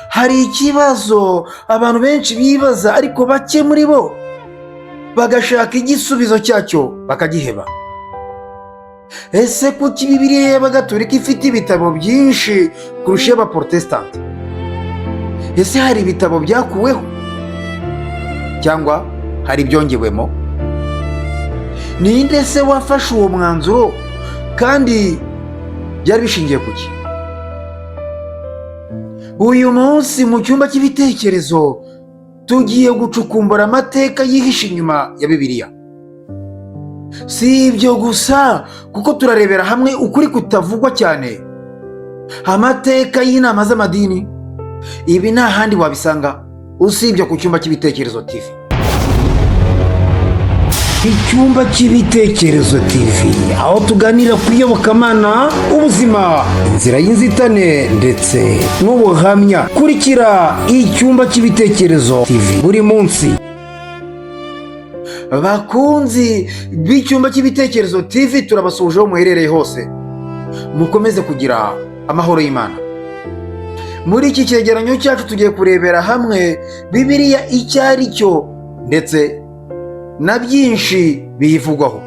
hari ikibazo abantu benshi bibaza ariko bake muri bo bagashaka igisubizo cyacyo bakagiheba. Ese kuki Bibiliya y'Abagatolika ifite ibitabo byinshi kurusha iy'Abaporotesitanti? Ese hari ibitabo byakuweho cyangwa hari ibyongewemo? Ninde se wafashe uwo mwanzuro kandi byari bishingiye ku ki? Uyu munsi mu cyumba cy'ibitekerezo tugiye gucukumbura amateka yihishe inyuma ya Bibiliya. Si ibyo gusa, kuko turarebera hamwe ukuri kutavugwa cyane, amateka y'inama z'amadini. Ibi nta handi wabisanga usibye ku cyumba cy'ibitekerezo TV. Icyumba cy'ibitekerezo TV, aho tuganira ku iyobokamana, ubuzima, inzira y'inzitane ndetse n'ubuhamya. Kurikira icyumba cy'ibitekerezo TV buri munsi. Bakunzi b'icyumba cy'ibitekerezo TV, turabasuhuje aho muherereye hose, mukomeze kugira amahoro y'Imana. Muri iki cyegeranyo cyacu tugiye kurebera hamwe Bibiliya icyo ari cyo ndetse na byinshi biyivugwaho.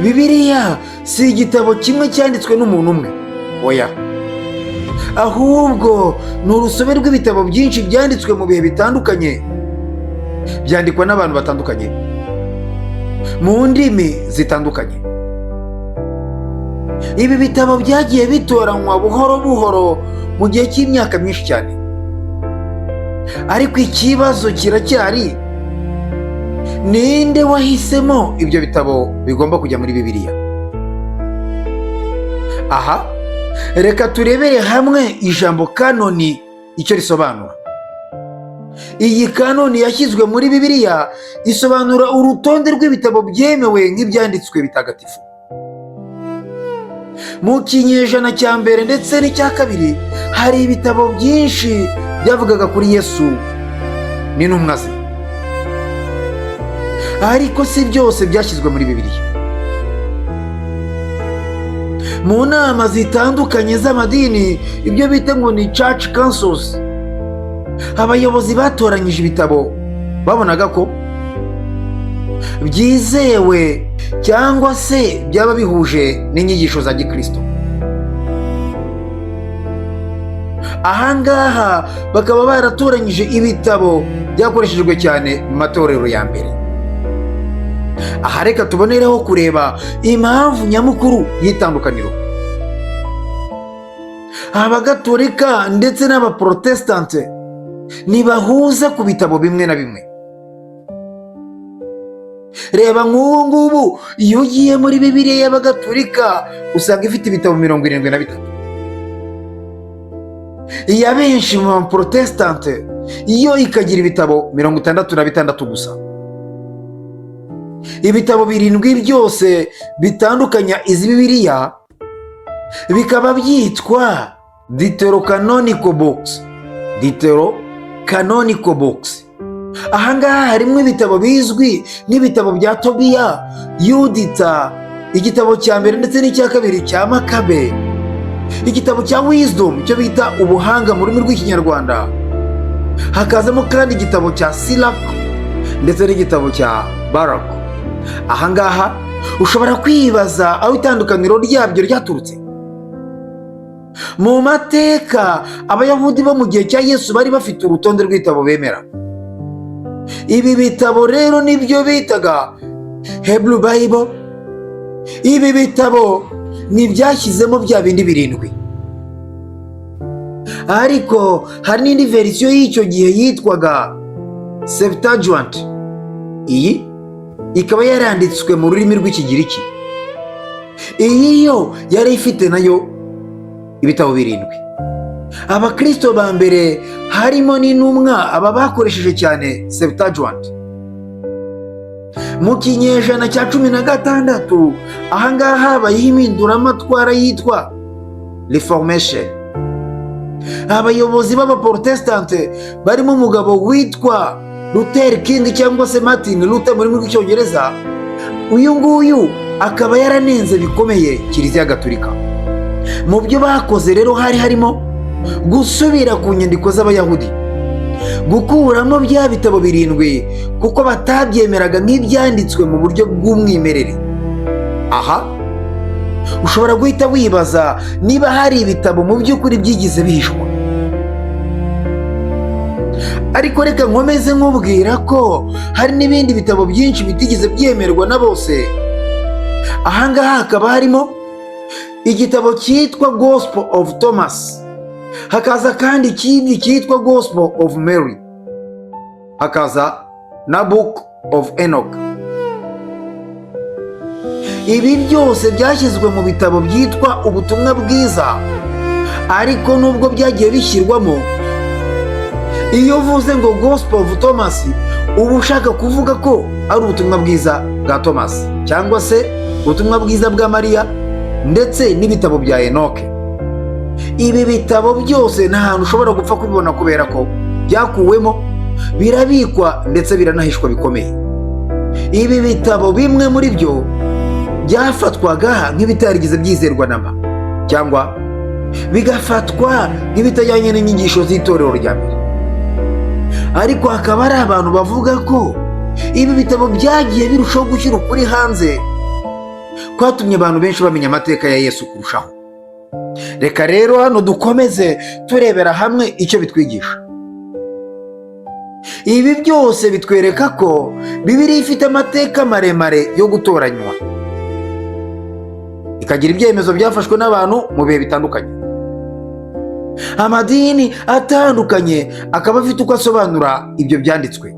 Bibiliya si igitabo kimwe cyanditswe n'umuntu umwe, oya, ahubwo ni urusobe rw'ibitabo byinshi byanditswe mu bihe bitandukanye, byandikwa n'abantu batandukanye mu ndimi zitandukanye. Ibi bitabo byagiye bitoranywa buhoro buhoro mu gihe cy'imyaka myinshi cyane, ariko ikibazo kiracyari: ninde wahisemo ibyo bitabo bigomba kujya muri Bibiliya? Aha, reka turebere hamwe ijambo kanoni icyo risobanura. Iyi kanoni yashyizwe muri Bibiliya isobanura urutonde rw'ibitabo byemewe nk'ibyanditswe bitagatifu. Mu kinyejana cya mbere ndetse n'icya kabiri hari ibitabo byinshi byavugaga kuri Yesu n'intumwa ze, ariko si byose byashyizwe muri Bibiliya. Mu nama zitandukanye z'amadini, ibyo bita ngo ni church councils, abayobozi batoranyije ibitabo babonaga ko byizewe cyangwa se byaba bihuje n'inyigisho za Gikristo. Ahangaha bakaba baratoranyije ibitabo byakoreshejwe cyane mu matorero ya mbere. Aha reka tubonereho kureba impamvu nyamukuru y'itandukaniro. Abagatolika ndetse n'Abaporotesitanti ntibahuza ku bitabo bimwe na bimwe. Reba nk'ubu ngubu, iyo ugiye muri Bibiliya y'Abagatolika usanga ifite ibitabo 73. Iya benshi mu Baporotesitanti iyo ikagira ibitabo 66 gusa. Ibitabo 7 byose bitandukanya izi Bibiliya bikaba byitwa Deuterocanonical Books. Deuterocanonical Books. Ahangaha harimo ibitabo bizwi n'ibitabo bya Tobiya, Yudita, igitabo cya mbere ndetse n'icya kabiri cya Makabe, igitabo cya Wisdom cyo bita ubuhanga mu rurimi rw'Ikinyarwanda, hakazamo kandi igitabo cya Sirach ndetse n'igitabo cya Barak. Ahangaha ushobora kwibaza aho itandukaniro ryabyo ryaturutse. Mu mateka, Abayahudi bo mu gihe cya Yesu bari bafite urutonde rw'ibitabo bemera. Ibi bitabo rero nibyo bitaga Hebrew Bible. Ibi bitabo ntibyashyizemo bya bindi 7, ariko hari n'indi verisiyo y'icyo gihe yitwaga Septuagint. Iyi ikaba yaranditswe mu rurimi rw'Ikigiriki. Iyi yo yari ifite nayo ibitabo 7. Abakristo ba mbere harimo n'intumwa aba bakoresheje cyane Septuagint. Mu kinyejana cya 16 ahangaha habayeho impinduramatwara yitwa Reformation. Abayobozi b'Abaporotesitanti barimo umugabo witwa Luther King cyangwa se Martin Luther mu rurimi rw'Icyongereza. Uyu nguyu akaba yaranenze bikomeye Kiliziya Gatolika. Mu byo bakoze rero hari harimo gusubira ku nyandiko z'Abayahudi, gukuramo bya bitabo 7 kuko batabyemeraga nk'ibyanditswe mu buryo bw'umwimerere. Aha ushobora guhita wibaza niba hari ibitabo mu by'ukuri byigize bihishwa. Ariko reka nkomeze nkubwira ko hari n'ibindi bitabo byinshi bitigeze byemerwa na bose. Ahangaha hakaba harimo igitabo cyitwa Gospel of Thomas, hakaza kandi ikindi cyitwa Gospel of Mary, hakaza na Book of Enoch. Ibi byose byashyizwe mu bitabo byitwa ubutumwa bwiza, ariko nubwo byagiye bishyirwamo, iyo uvuze ngo Gospel of Thomas uba ushaka kuvuga ko ari ubutumwa bwiza bwa Thomas cyangwa se ubutumwa bwiza bwa Mariya ndetse n'ibitabo bya Enoke. Ibi bitabo byose nta hantu ushobora gupfa kubibona kubera ko byakuwemo, birabikwa ndetse biranahishwa bikomeye. Ibi bitabo bimwe muri byo byafatwaga nk'ibitarigize byizerwa namba, cyangwa bigafatwa nk'ibitajyanye n'inyigisho z'itorero rya mbere. Ariko hakaba hari abantu bavuga ko ibi bitabo byagiye birushaho gushyira ukuri hanze, kwatumye abantu benshi bamenya amateka ya Yesu kurushaho. Reka rero hano dukomeze turebera hamwe icyo bitwigisha. Ibi byose bitwereka ko Bibiliya ifite amateka maremare yo gutoranywa, ikagira ibyemezo byafashwe n'abantu mu bihe bitandukanye. Amadini atandukanye akaba afite uko asobanura ibyo byanditswe.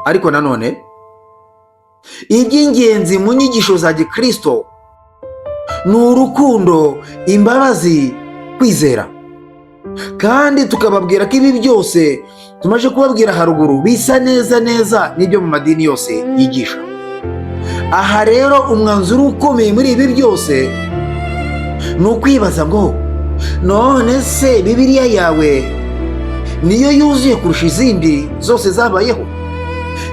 Ariko nanone iby'ingenzi mu nyigisho za Gikristo ni urukundo, imbabazi, kwizera. Kandi tukababwira ko ibi byose tumaze kubabwira haruguru bisa neza n'ibyo mu madini yose yigisha. Aha rero umwanzuro ukomeye muri ibi byose ni ukwibaza ngo none se Bibiliya yawe niyo yuzuye kurusha izindi zose zabayeho,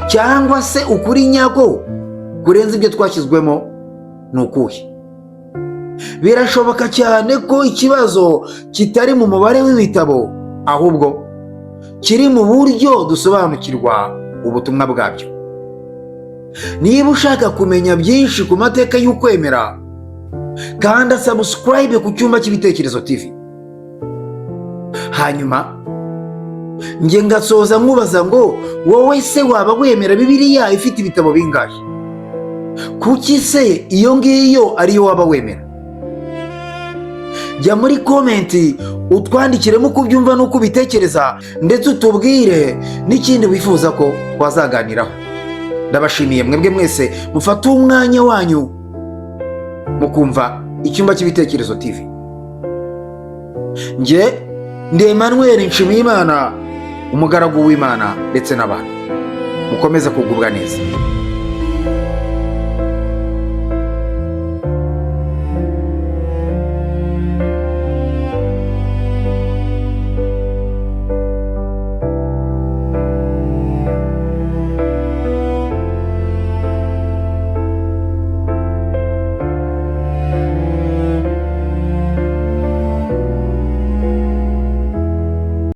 cyangwa se ukuri nyako kurenza ibyo twashyizwemo ni ukuhe? Birashoboka cyane ko ikibazo kitari mu mubare w'ibitabo, ahubwo kiri mu buryo dusobanukirwa ubutumwa bwabyo. Niba ushaka kumenya byinshi ku mateka y'ukwemera, kanda subscribe ku Cyumba cy'Ibitekerezo TV. Hanyuma njye ngasoza nkubaza ngo wowe se waba wemera Bibiliya ifite ibitabo bingahe? Kuki se iyo ngiyo ariyo waba wemera? Jya muri komenti utwandikiremo uko ubyumva n'uko ubitekereza, ndetse utubwire n'ikindi wifuza ko twazaganiraho. Ndabashimiye mwebwe mwese mufata umwanya wanyu mu kumva Icyumba cy'Ibitekerezo TV. Njye ndi Emmanuel Nshimiyimana, umugaragu w'Imana ndetse n'abantu. Mukomeze kugubwa neza.